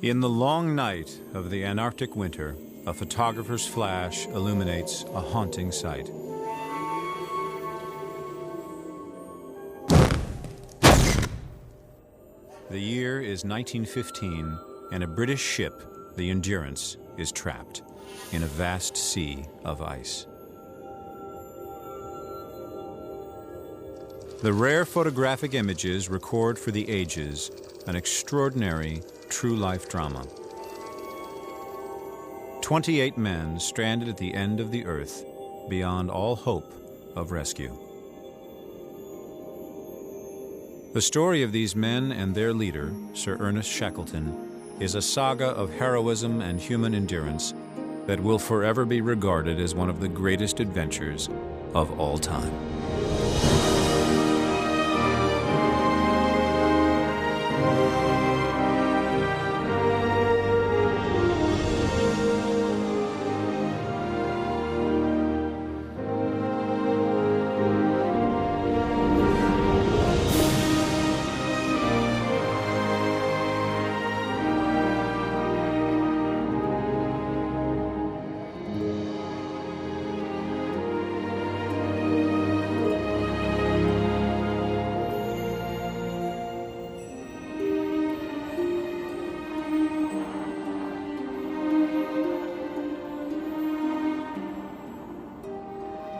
In the long night of the Antarctic winter, a photographer's flash illuminates a haunting sight. The year is 1915, and a British ship, the Endurance, is trapped in a vast sea of ice. The rare photographic images record for the ages an extraordinary true-life drama. 28 men stranded at the end of the earth, beyond all hope of rescue. The story of these men and their leader, Sir Ernest Shackleton, is a saga of heroism and human endurance that will forever be regarded as one of the greatest adventures of all time.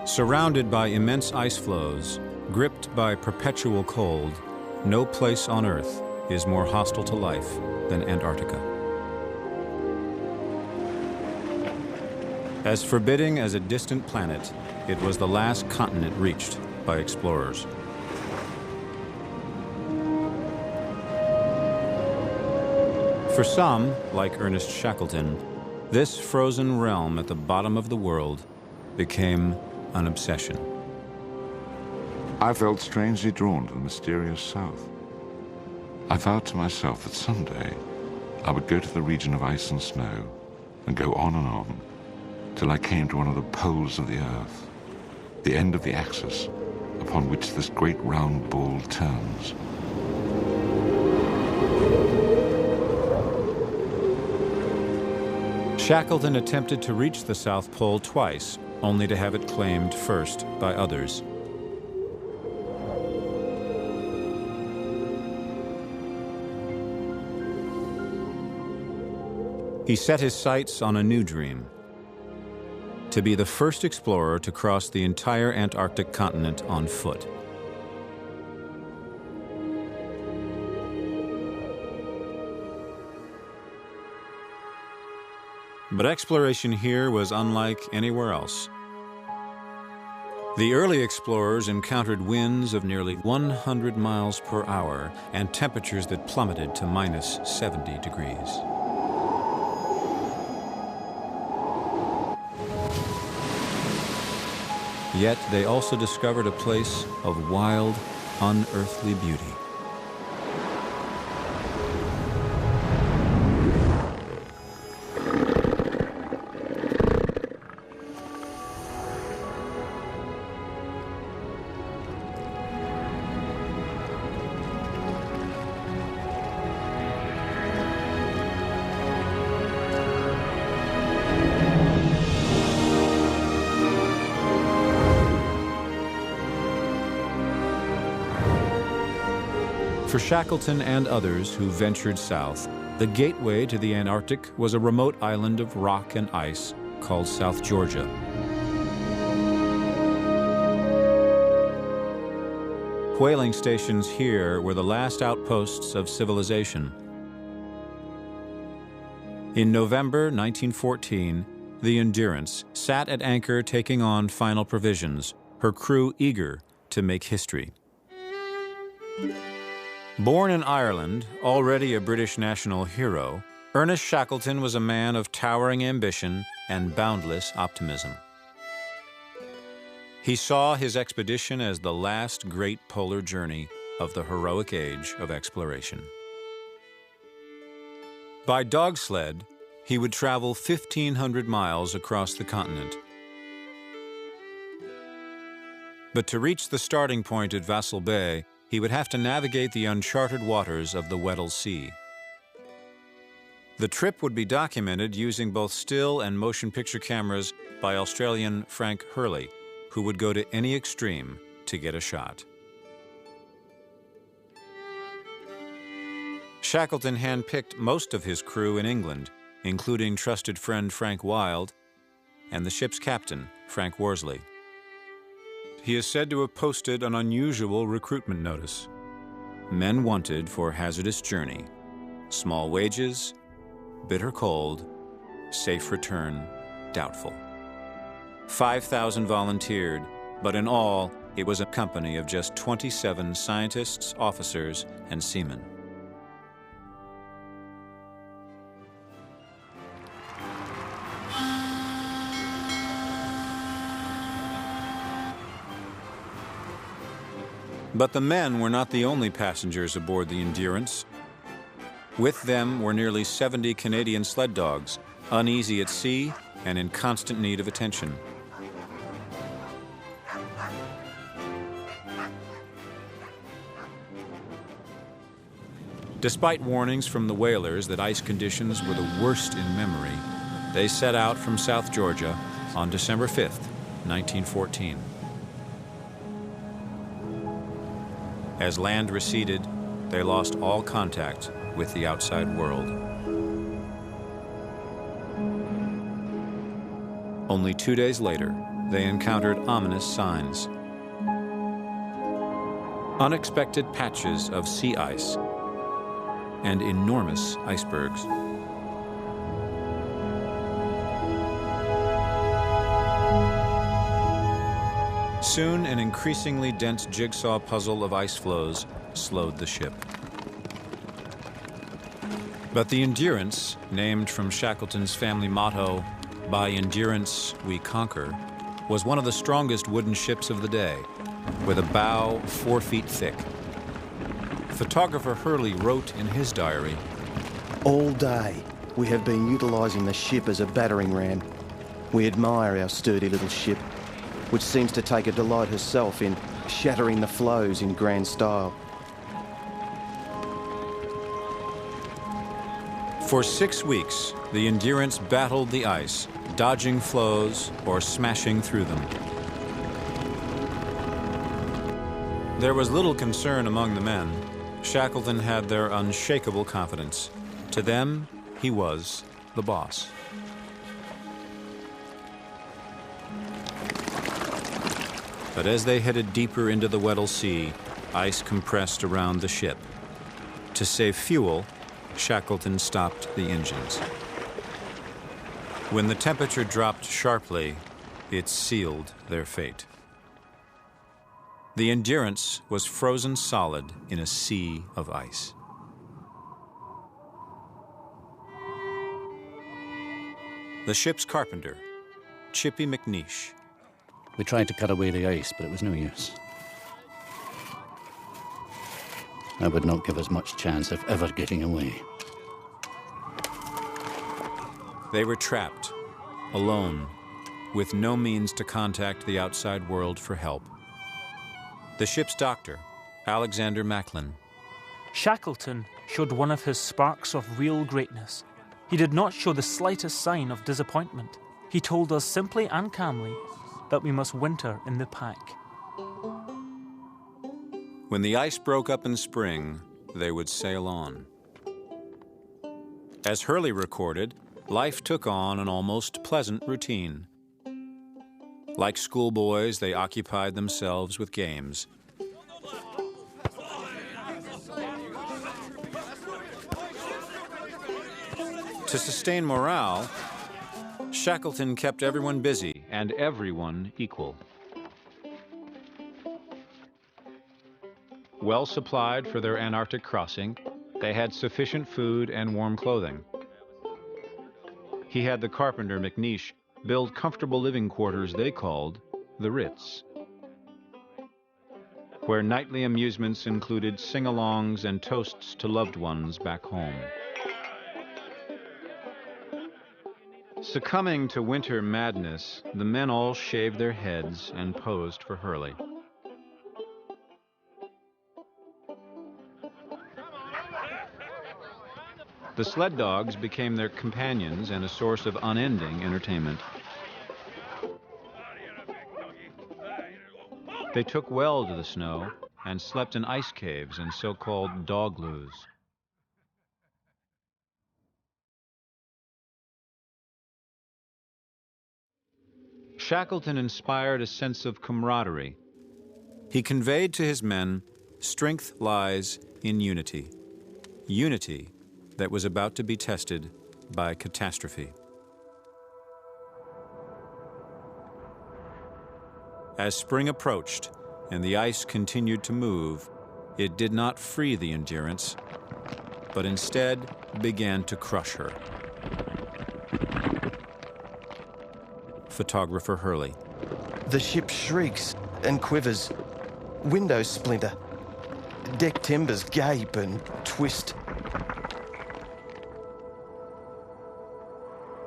Surrounded by immense ice floes, gripped by perpetual cold, no place on Earth is more hostile to life than Antarctica. As forbidding as a distant planet, it was the last continent reached by explorers. For some, like Ernest Shackleton, this frozen realm at the bottom of the world became an obsession. I felt strangely drawn to the mysterious south. I vowed to myself that someday I would go to the region of ice and snow and go on till I came to one of the poles of the earth, the end of the axis upon which this great round ball turns. Shackleton attempted to reach the South Pole twice, only to have it claimed first by others. He set his sights on a new dream: to be the first explorer to cross the entire Antarctic continent on foot. But exploration here was unlike anywhere else. The early explorers encountered winds of nearly 100 miles per hour and temperatures that plummeted to minus 70 degrees. Yet they also discovered a place of wild, unearthly beauty. For Shackleton and others who ventured south, the gateway to the Antarctic was a remote island of rock and ice called South Georgia. Whaling stations here were the last outposts of civilization. In November 1914, the Endurance sat at anchor taking on final provisions, her crew eager to make history. Born in Ireland, already a British national hero, Ernest Shackleton was a man of towering ambition and boundless optimism. He saw his expedition as the last great polar journey of the heroic age of exploration. By dog sled, he would travel 1,500 miles across the continent. But to reach the starting point at Vassal Bay, he would have to navigate the uncharted waters of the Weddell Sea. The trip would be documented using both still and motion picture cameras by Australian Frank Hurley, who would go to any extreme to get a shot. Shackleton handpicked most of his crew in England, including trusted friend Frank Wild and the ship's captain, Frank Worsley. He is said to have posted an unusual recruitment notice. Men wanted for hazardous journey, small wages, bitter cold, safe return, doubtful. 5,000 volunteered, but in all, it was a company of just 27 scientists, officers, and seamen. But the men were not the only passengers aboard the Endurance. With them were nearly 70 Canadian sled dogs, uneasy at sea and in constant need of attention. Despite warnings from the whalers that ice conditions were the worst in memory, they set out from South Georgia on December 5th, 1914. As land receded, they lost all contact with the outside world. Only 2 days later, they encountered ominous signs. Unexpected patches of sea ice and enormous icebergs. Soon, an increasingly dense jigsaw puzzle of ice floes slowed the ship. But the Endurance, named from Shackleton's family motto, "By endurance we conquer," was one of the strongest wooden ships of the day, with a bow 4 feet thick. Photographer Hurley wrote in his diary, "All day we have been utilising the ship as a battering ram. We admire our sturdy little ship, which seems to take a delight herself in shattering the floes in grand style." For 6 weeks, the Endurance battled the ice, dodging floes or smashing through them. There was little concern among the men. Shackleton had their unshakable confidence. To them, he was the boss. But as they headed deeper into the Weddell Sea, ice compressed around the ship. To save fuel, Shackleton stopped the engines. When the temperature dropped sharply, it sealed their fate. The Endurance was frozen solid in a sea of ice. The ship's carpenter, Chippy McNeish. We tried to cut away the ice, but it was no use. I would not give us much chance of ever getting away. They were trapped, alone, with no means to contact the outside world for help. The ship's doctor, Alexander Macklin. Shackleton showed one of his sparks of real greatness. He did not show the slightest sign of disappointment. He told us simply and calmly that we must winter in the pack. When the ice broke up in spring, they would sail on. As Hurley recorded, life took on an almost pleasant routine. Like schoolboys, they occupied themselves with games. To sustain morale, Shackleton kept everyone busy and everyone equal. Well supplied for their Antarctic crossing, they had sufficient food and warm clothing. He had the carpenter McNeish build comfortable living quarters they called the Ritz, where nightly amusements included sing-alongs and toasts to loved ones back home. Succumbing to winter madness, the men all shaved their heads and posed for Hurley. The sled dogs became their companions and a source of unending entertainment. They took well to the snow and slept in ice caves and so-called dogloos. Shackleton inspired a sense of camaraderie. He conveyed to his men, strength lies in unity. Unity that was about to be tested by catastrophe. As spring approached and the ice continued to move, it did not free the Endurance, but instead began to crush her. Photographer Hurley. The ship shrieks and quivers. Windows splinter. Deck timbers gape and twist.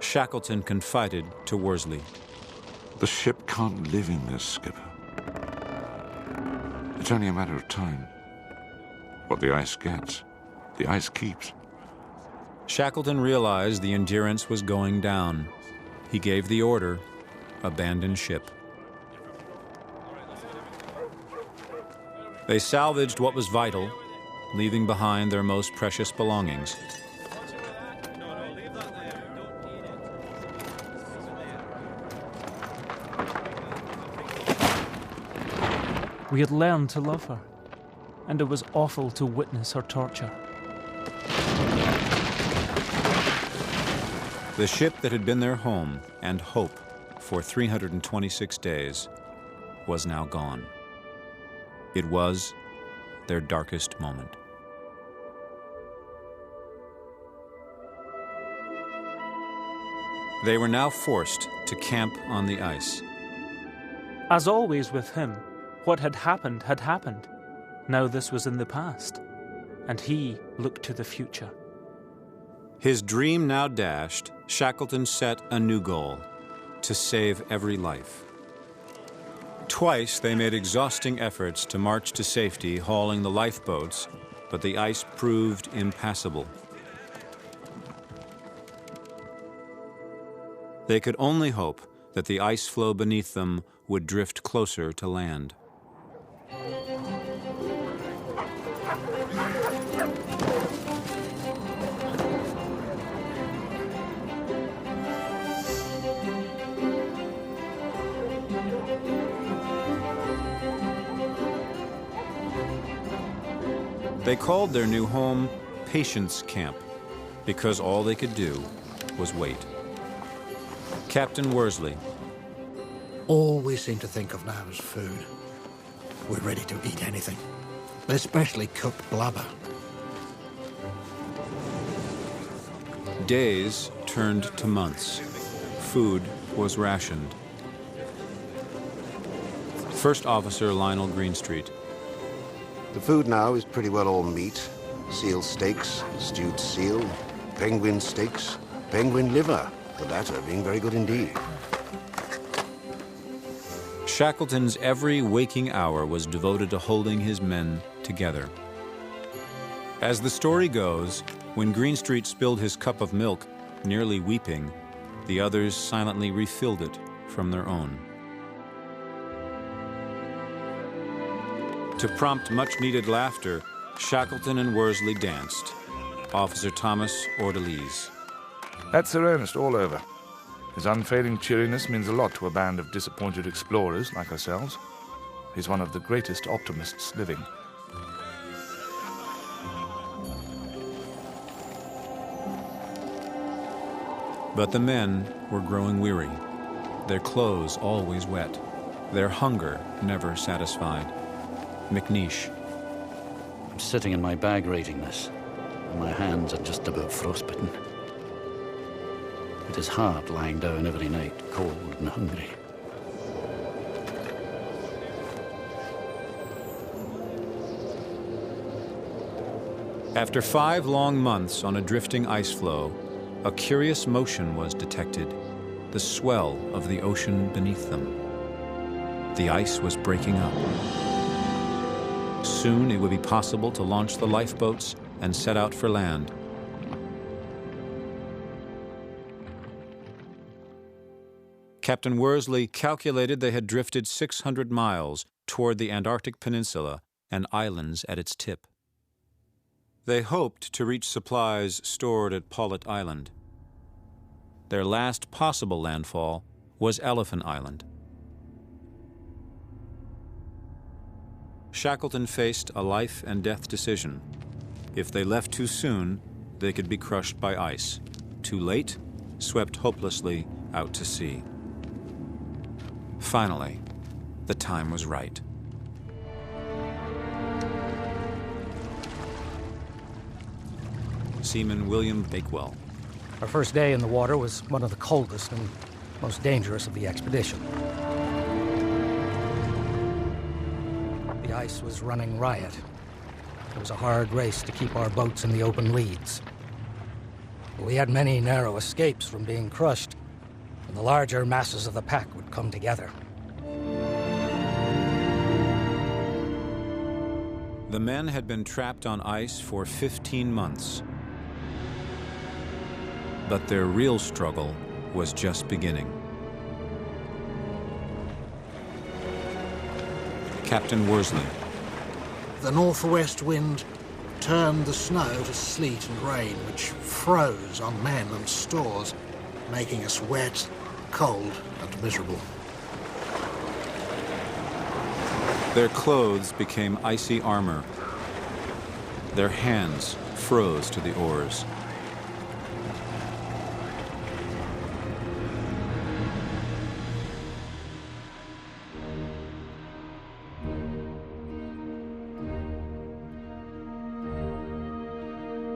Shackleton confided to Worsley. The ship can't live in this, Skipper. It's only a matter of time. What the ice gets, the ice keeps. Shackleton realized the Endurance was going down. He gave the order, abandon ship. They salvaged what was vital, leaving behind their most precious belongings. We had learned to love her, and it was awful to witness her torture. The ship that had been their home and hope for 326 days was now gone. It was their darkest moment. They were now forced to camp on the ice. As always with him, what had happened had happened. Now this was in the past, and he looked to the future. His dream now dashed, Shackleton set a new goal: to save every life. Twice they made exhausting efforts to march to safety, hauling the lifeboats, but the ice proved impassable. They could only hope that the ice floe beneath them would drift closer to land. They called their new home Patience Camp because all they could do was wait. Captain Worsley. All we seem to think of now is food. We're ready to eat anything, especially cooked blubber. Days turned to months. Food was rationed. First Officer Lionel Greenstreet. The food now is pretty well all meat. Seal steaks, stewed seal, penguin steaks, penguin liver, the latter being very good indeed. Shackleton's every waking hour was devoted to holding his men together. As the story goes, when Greenstreet spilled his cup of milk, nearly weeping, the others silently refilled it from their own. To prompt much-needed laughter, Shackleton and Worsley danced. Officer Thomas Ordelise. That's Sir Ernest all over. His unfailing cheeriness means a lot to a band of disappointed explorers like ourselves. He's one of the greatest optimists living. But the men were growing weary. Their clothes always wet. Their hunger never satisfied. McNeish. I'm sitting in my bag writing this, and my hands are just about frostbitten. It is hard lying down every night, cold and hungry. After 5 long months on a drifting ice floe, a curious motion was detected, the swell of the ocean beneath them. The ice was breaking up. Soon it would be possible to launch the lifeboats and set out for land. Captain Worsley calculated they had drifted 600 miles toward the Antarctic Peninsula and islands at its tip. They hoped to reach supplies stored at Paulet Island. Their last possible landfall was Elephant Island. Shackleton faced a life and death decision. If they left too soon, they could be crushed by ice. Too late, swept hopelessly out to sea. Finally, the time was right. Seaman William Bakewell. Our first day in the water was one of the coldest and most dangerous of the expedition. The ice was running riot. It was a hard race to keep our boats in the open leads. We had many narrow escapes from being crushed, and the larger masses of the pack would come together. The men had been trapped on ice for 15 months. But their real struggle was just beginning. Captain Worsley. The northwest wind turned the snow to sleet and rain, which froze on men and stores, making us wet, cold, and miserable. Their clothes became icy armor. Their hands froze to the oars.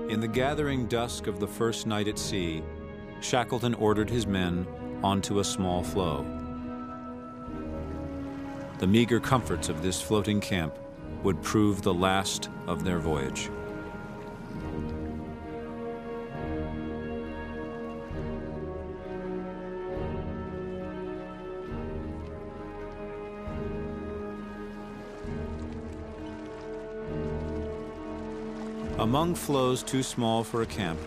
In the gathering dusk of the first night at sea, Shackleton ordered his men onto a small floe. The meager comforts of this floating camp would prove the last of their voyage. Among floes too small for a camp,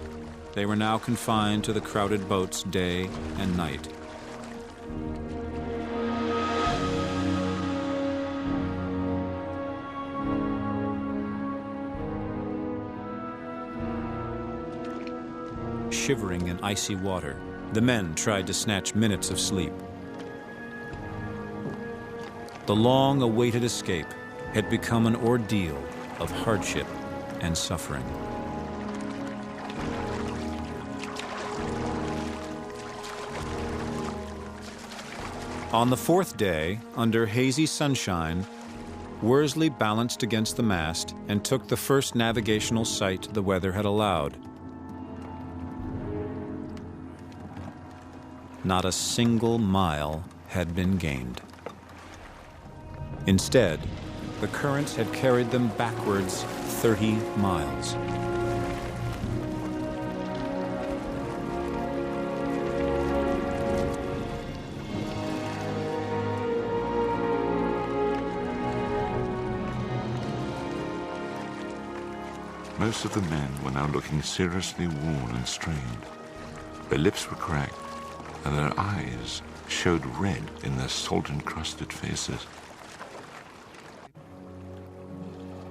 they were now confined to the crowded boats day and night. Shivering in icy water, the men tried to snatch minutes of sleep. The long-awaited escape had become an ordeal of hardship and suffering. On the fourth day, under hazy sunshine, Worsley balanced against the mast and took the first navigational sight the weather had allowed. Not a single mile had been gained. Instead, the currents had carried them backwards 30 miles. Most of the men were now looking seriously worn and strained. Their lips were cracked, and their eyes showed red in their salt-encrusted faces.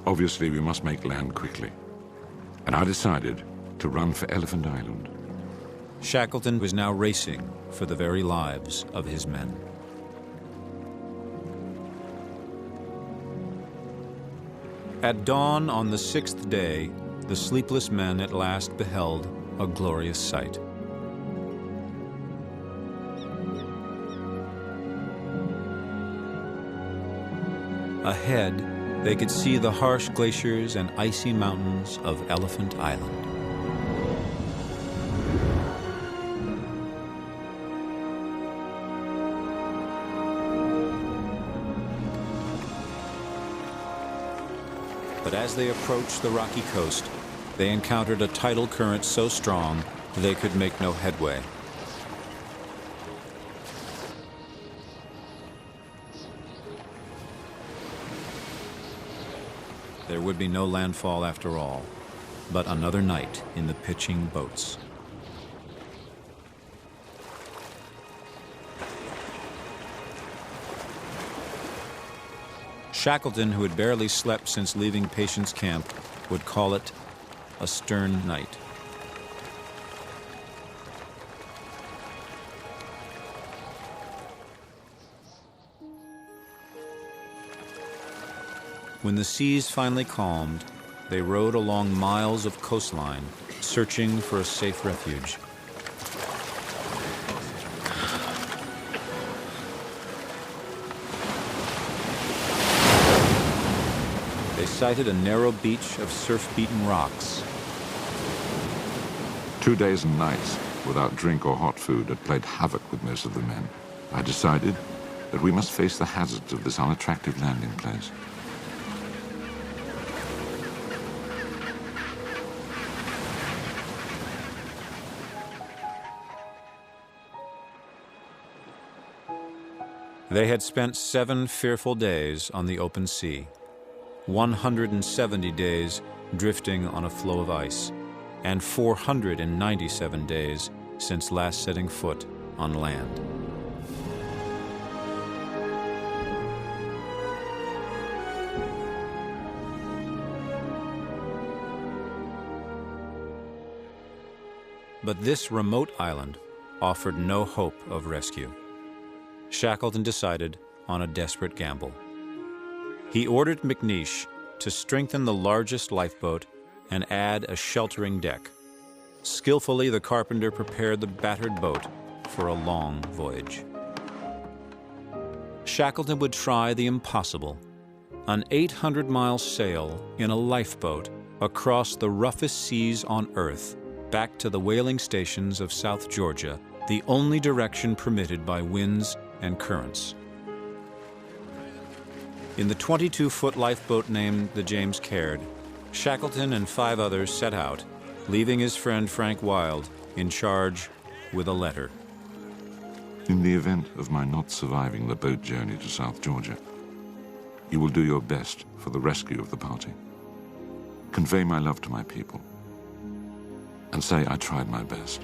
Obviously, we must make land quickly, and I decided to run for Elephant Island. Shackleton was now racing for the very lives of his men. At dawn on the sixth day, the sleepless men at last beheld a glorious sight. Ahead, they could see the harsh glaciers and icy mountains of Elephant Island. But as they approached the rocky coast, they encountered a tidal current so strong they could make no headway. There would be no landfall after all, but another night in the pitching boats. Shackleton, who had barely slept since leaving Patience Camp, would call it a stern night. When the seas finally calmed, they rowed along miles of coastline, searching for a safe refuge. They sighted a narrow beach of surf-beaten rocks. 2 days and nights without drink or hot food had played havoc with most of the men. I decided that we must face the hazards of this unattractive landing place. They had spent 7 fearful days on the open sea, 170 days drifting on a floe of ice, and 497 days since last setting foot on land. But this remote island offered no hope of rescue. Shackleton decided on a desperate gamble. He ordered McNeish to strengthen the largest lifeboat and add a sheltering deck. Skillfully, the carpenter prepared the battered boat for a long voyage. Shackleton would try the impossible, an 800-mile sail in a lifeboat across the roughest seas on Earth back to the whaling stations of South Georgia, the only direction permitted by winds and currents. In the 22-foot lifeboat named the James Caird, Shackleton and 5 others set out, leaving his friend Frank Wild in charge with a letter. In the event of my not surviving the boat journey to South Georgia, you will do your best for the rescue of the party. Convey my love to my people, and say I tried my best.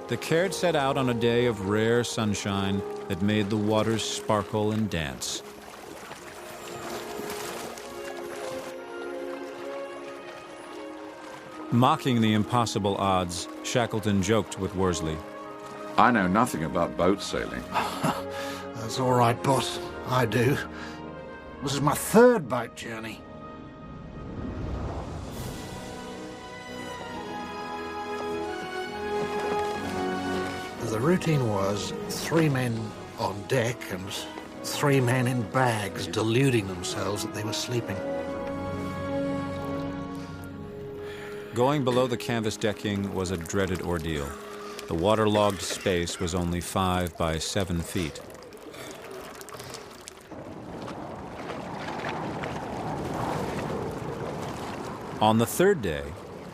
The Caird set out on a day of rare sunshine that made the waters sparkle and dance. Mocking the impossible odds, Shackleton joked with Worsley. I know nothing about boat sailing. That's all right, boss. I do. This is my 3rd boat journey. The routine was 3 men on deck and 3 men in bags deluding themselves that they were sleeping. Going below the canvas decking was a dreaded ordeal. The waterlogged space was only 5 by 7 feet. On the 3rd day,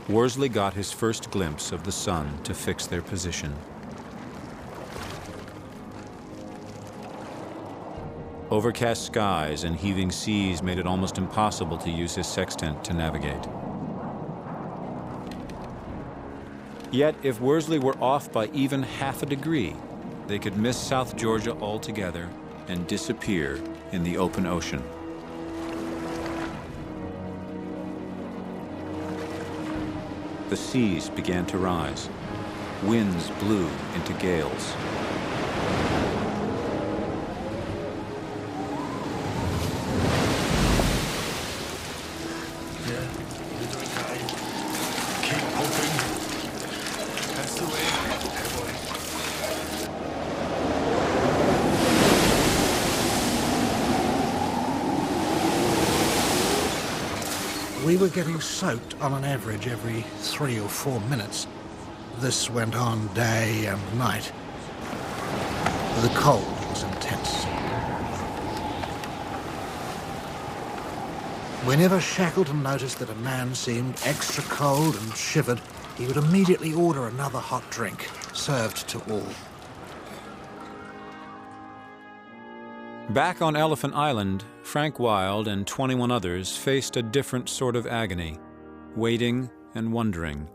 Worsley got his first glimpse of the sun to fix their position. Overcast skies and heaving seas made it almost impossible to use his sextant to navigate. Yet, if Worsley were off by even half a degree, they could miss South Georgia altogether and disappear in the open ocean. The seas began to rise. Winds blew into gales. We were getting soaked on an average every 3 or 4 minutes. This went on day and night. The cold was intense. Whenever Shackleton noticed that a man seemed extra cold and shivered, he would immediately order another hot drink, served to all. Back on Elephant Island, Frank Wilde and 21 others faced a different sort of agony, waiting and wondering.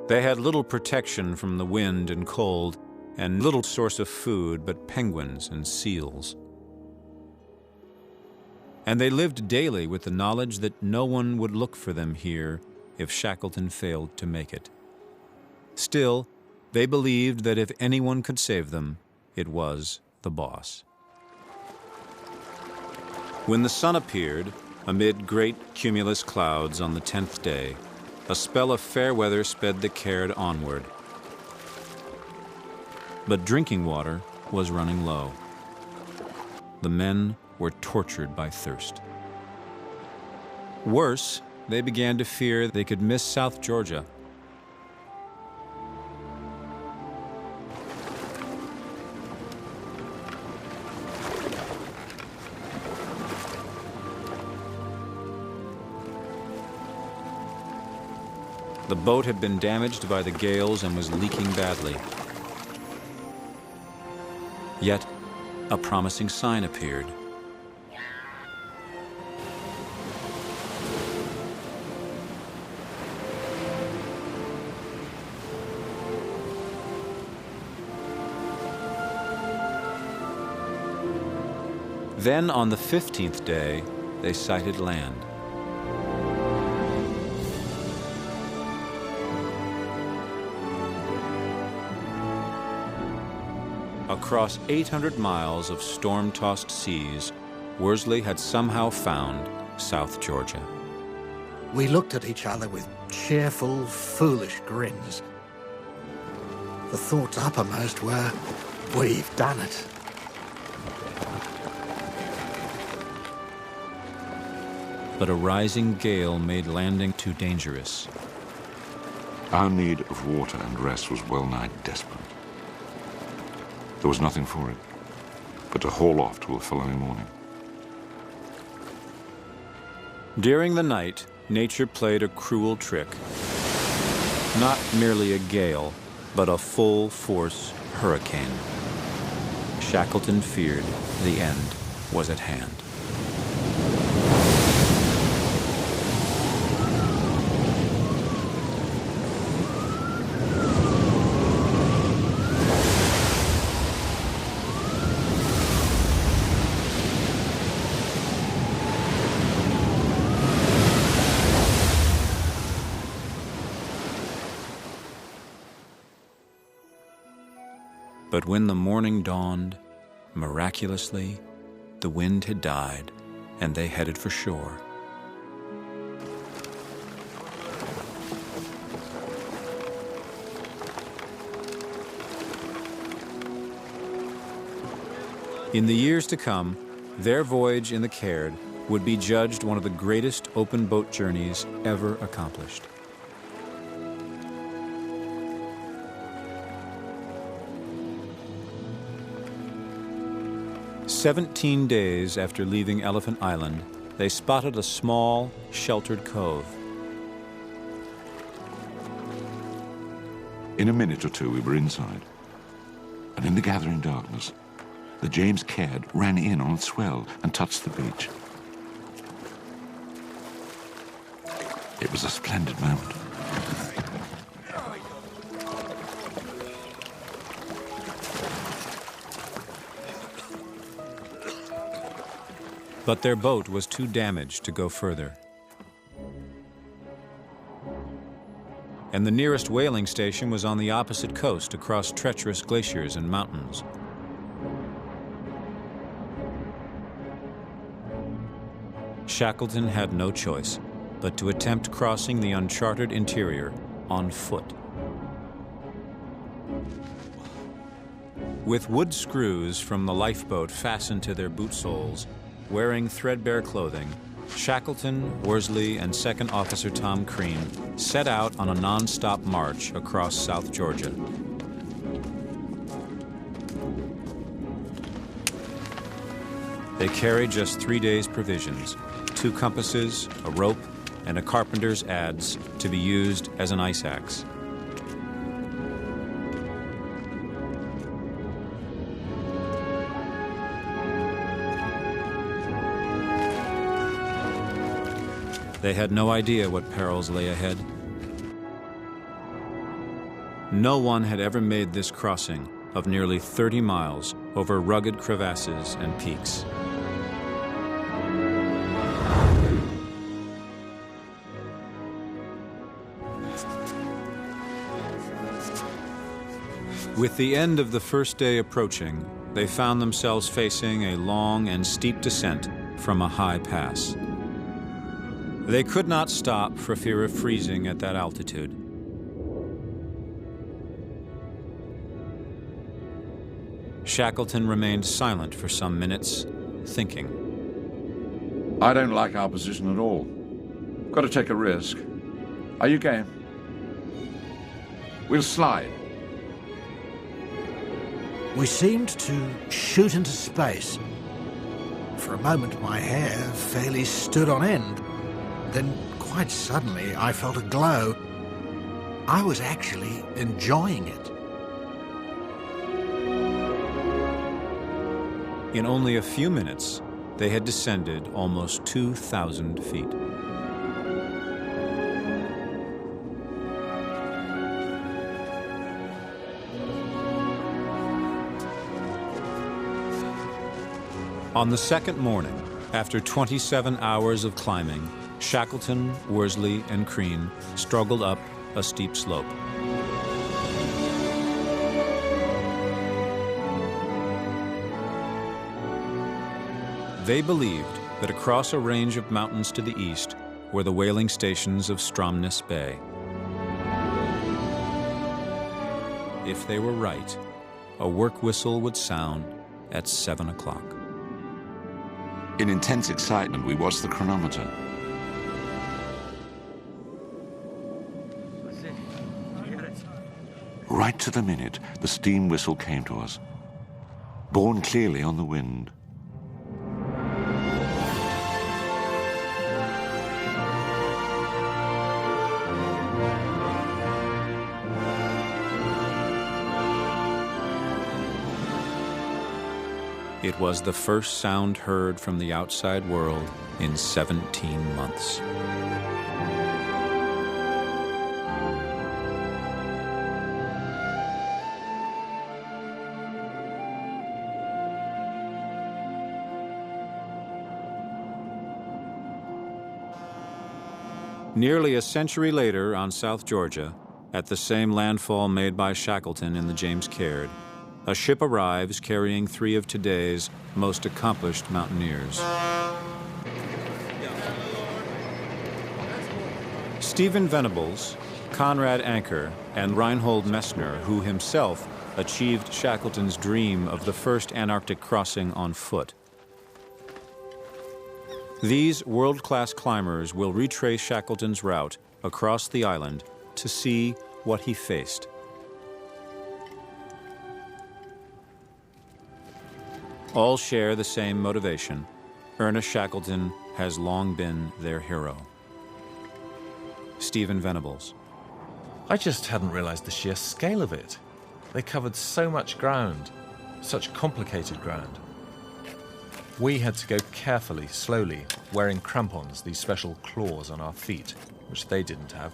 They had little protection from the wind and cold, and little source of food but penguins and seals. And they lived daily with the knowledge that no one would look for them here if Shackleton failed to make it. Still, they believed that if anyone could save them, it was the boss. When the sun appeared, amid great cumulus clouds on the 10th day, a spell of fair weather sped the Caird onward. But drinking water was running low. The men were tortured by thirst. Worse, they began to fear they could miss South Georgia. The boat had been damaged by the gales and was leaking badly. Yet, a promising sign appeared. Then, on the 15th day, they sighted land. Across 800 miles of storm-tossed seas, Worsley had somehow found South Georgia. We looked at each other with cheerful, foolish grins. The thoughts uppermost were, we've done it. But a rising gale made landing too dangerous. Our need of water and rest was well nigh desperate. There was nothing for it but to haul off till the following morning. During the night, nature played a cruel trick. Not merely a gale, but a full-force hurricane. Shackleton feared the end was at hand. But when the morning dawned, miraculously, the wind had died, and they headed for shore. In the years to come, their voyage in the Caird would be judged one of the greatest open boat journeys ever accomplished. "17 days after leaving Elephant Island, they spotted a small, sheltered cove. In a minute or two, we were inside. And in the gathering darkness, the James Caird ran in on its swell and touched the beach. It was a splendid moment. But their boat was too damaged to go further. And the nearest whaling station was on the opposite coast across treacherous glaciers and mountains. Shackleton had no choice but to attempt crossing the uncharted interior on foot. With wood screws from the lifeboat fastened to their boot soles, wearing threadbare clothing, Shackleton, Worsley, and Second Officer Tom Crean set out on a non-stop march across South Georgia. They carried just 3 days' provisions, 2 compasses, a rope, and a carpenter's adze to be used as an ice axe. They had no idea what perils lay ahead. No one had ever made this crossing of nearly 30 miles over rugged crevasses and peaks. With the end of the first day approaching, they found themselves facing a long and steep descent from a high pass. They could not stop for fear of freezing at that altitude. Shackleton remained silent for some minutes, thinking. I don't like our position at all. Got to take a risk. Are you game? We'll slide. We seemed to shoot into space. For a moment, my hair fairly stood on end. Then, quite suddenly, I felt a glow. I was actually enjoying it. In only a few minutes, they had descended almost 2,000 feet. On the second morning, after 27 hours of climbing, Shackleton, Worsley, and Crean struggled up a steep slope. They believed that across a range of mountains to the east were the whaling stations of Stromness Bay. If they were right, a work whistle would sound at 7 o'clock. In intense excitement, we watched the chronometer. Right to the minute, the steam whistle came to us, borne clearly on the wind. It was the first sound heard from the outside world in 17 months. Nearly a century later, on South Georgia, at the same landfall made by Shackleton in the James Caird, a ship arrives carrying 3 of today's most accomplished mountaineers. Stephen Venables, Conrad Anker, and Reinhold Messner, who himself achieved Shackleton's dream of the first Antarctic crossing on foot. These world-class climbers will retrace Shackleton's route across the island to see what he faced. All share the same motivation. Ernest Shackleton has long been their hero. Stephen Venables. I just hadn't realized the sheer scale of it. They covered so much ground, such complicated ground. We had to go carefully, slowly, wearing crampons, these special claws on our feet, which they didn't have.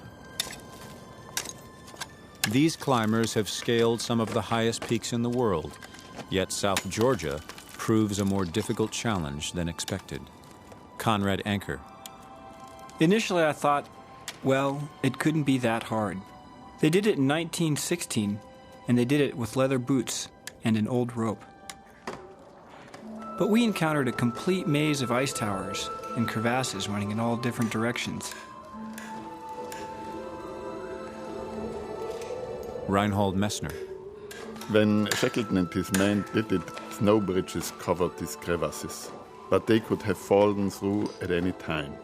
These climbers have scaled some of the highest peaks in the world, yet South Georgia proves a more difficult challenge than expected. Conrad Anker. Initially I thought, well, it couldn't be that hard. They did it in 1916, and they did it with leather boots and an old rope. But we encountered a complete maze of ice towers and crevasses running in all different directions. Reinhold Messner. When Shackleton and his men did it, snow bridges covered these crevasses, but they could have fallen through at any time.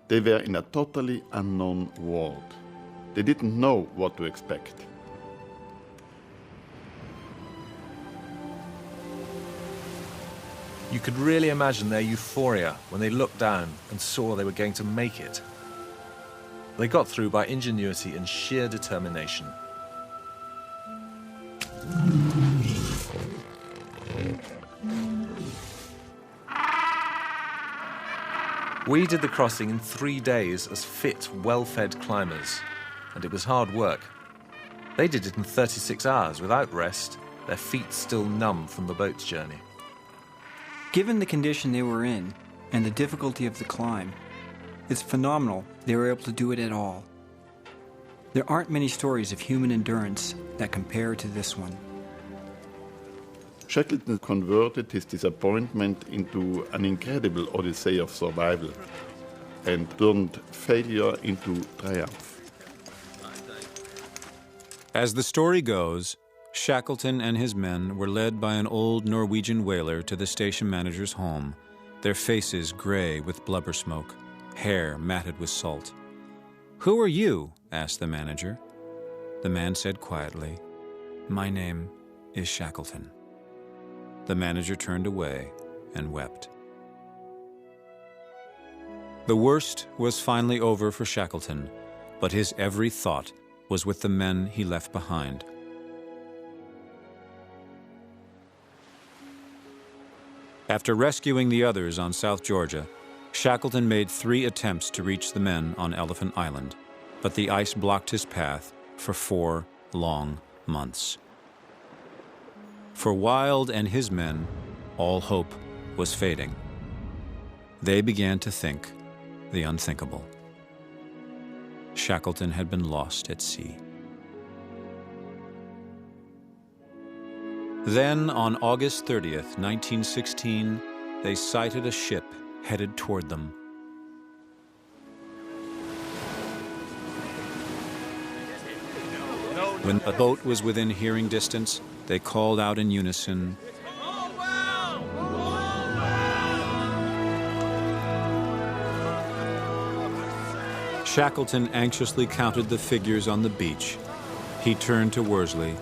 They were in a totally unknown world. They didn't know what to expect. You could really imagine their euphoria when they looked down and saw they were going to make it. They got through by ingenuity and sheer determination. We did the crossing in 3 days as fit, well-fed climbers, and it was hard work. They did it in 36 hours without rest, their feet still numb from the boat's journey. Given the condition they were in and the difficulty of the climb, it's phenomenal they were able to do it at all. There aren't many stories of human endurance that compare to this one. Shackleton converted his disappointment into an incredible odyssey of survival and turned failure into triumph. As the story goes, Shackleton and his men were led by an old Norwegian whaler to the station manager's home, their faces gray with blubber smoke, hair matted with salt. "Who are you?" asked the manager. The man said quietly, "My name is Shackleton." The manager turned away and wept. The worst was finally over for Shackleton, but his every thought was with the men he left behind. After rescuing the others on South Georgia, Shackleton made 3 attempts to reach the men on Elephant Island, but the ice blocked his path for 4 long months. For Wild and his men, all hope was fading. They began to think the unthinkable. Shackleton had been lost at sea. Then, on August 30th, 1916, they sighted a ship headed toward them. When the boat was within hearing distance, they called out in unison, Shackleton anxiously counted the figures on the beach. He turned to Worsley.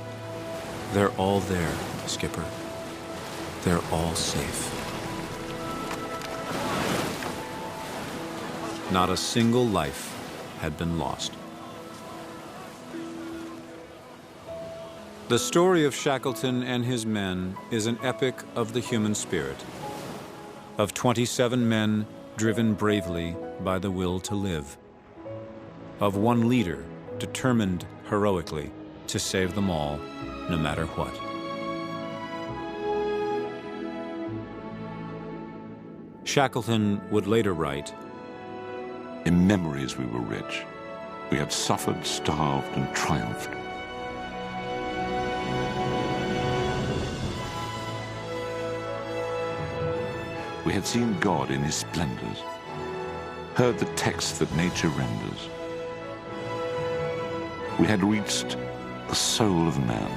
"They're all there, Skipper. They're all safe." Not a single life had been lost. The story of Shackleton and his men is an epic of the human spirit, of 27 men driven bravely by the will to live, of one leader determined heroically to save them all, no matter what. Shackleton would later write, "In memories we were rich. We had suffered, starved, and triumphed. We had seen God in his splendors, heard the text that nature renders. We had reached the soul of man.